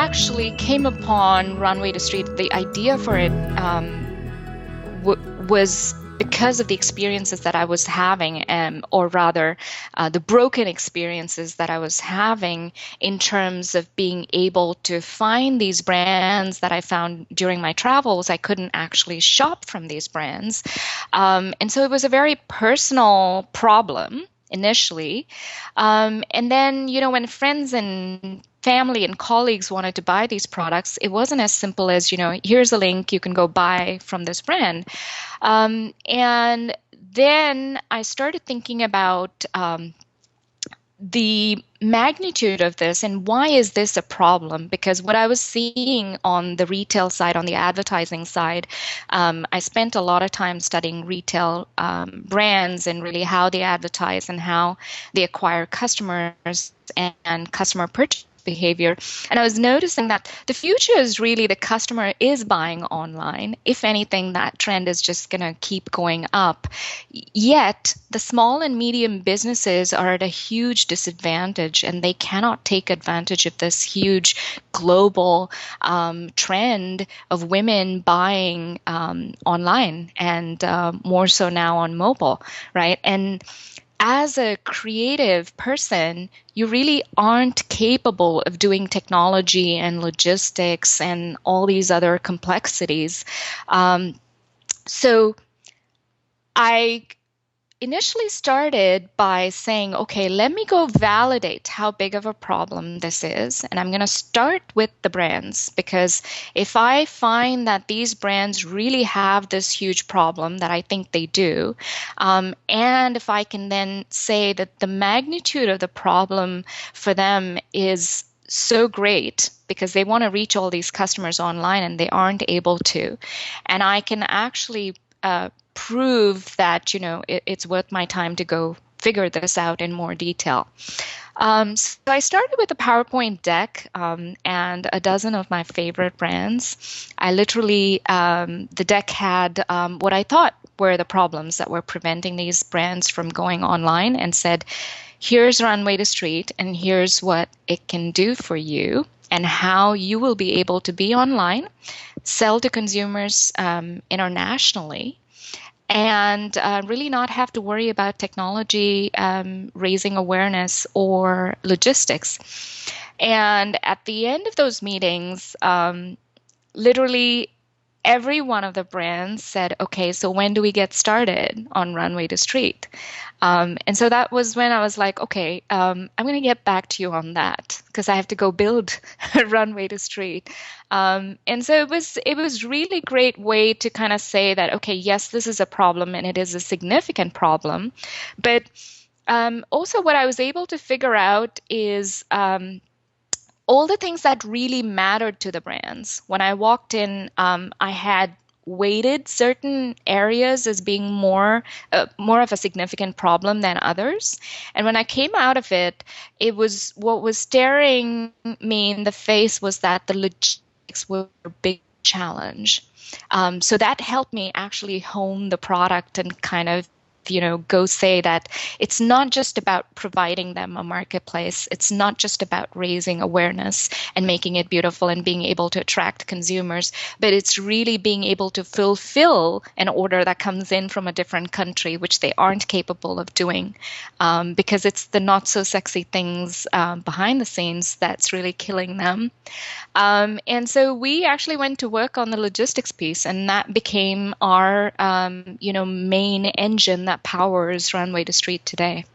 actually came upon Runway2Street. The idea for it was because of the experiences that I was having, or rather, the broken experiences that I was having in terms of being able to find these brands that I found during my travels. I couldn't actually shop from these brands. And so it was a very personal problem initially. And then, when friends and family and colleagues wanted to buy these products, it wasn't as simple as, here's a link, you can go buy from this brand. And then I started thinking about the magnitude of this and why is this a problem? Because what I was seeing on the retail side, on the advertising side, I spent a lot of time studying retail brands and really how they advertise and how they acquire customers and customer purchase behavior. And I was noticing that the future is really the customer is buying online. If anything, that trend is just going to keep going up. Yet the small and medium businesses are at a huge disadvantage, and they cannot take advantage of this huge global trend of women buying online, and more so now on mobile, right? And as a creative person, you really aren't capable of doing technology and logistics and all these other complexities. So I initially started by saying, okay, let me go validate how big of a problem this is. And I'm going to start with the brands, because if I find that these brands really have this huge problem that I think they do, and if I can then say that the magnitude of the problem for them is so great because they want to reach all these customers online and they aren't able to, and I can actually prove that, it's worth my time to go figure this out in more detail. So I started with a PowerPoint deck and a dozen of my favorite brands. I literally, the deck had what I thought were the problems that were preventing these brands from going online, and said, here's Runway2Street, and here's what it can do for you, and how you will be able to be online, sell to consumers internationally, and really not have to worry about technology, raising awareness, or logistics. And at the end of those meetings, literally every one of the brands said, okay, so when do we get started on Runway2Street? And so that was when I was like, okay, I'm going to get back to you on that, because I have to go build Runway2Street. And so it was really great way to kind of say that, okay, yes, this is a problem, and it is a significant problem. But also what I was able to figure out is all the things that really mattered to the brands. When I walked in, I had weighted certain areas as being more of a significant problem than others. And when I came out of it, it was what was staring me in the face was that the logistics were a big challenge. So that helped me actually hone the product and kind of go say that it's not just about providing them a marketplace. It's not just about raising awareness and making it beautiful and being able to attract consumers, but it's really being able to fulfill an order that comes in from a different country, which they aren't capable of doing, because it's the not so sexy things behind the scenes that's really killing them. And so we actually went to work on the logistics piece, and that became our, main engine that powers Runway2Street today.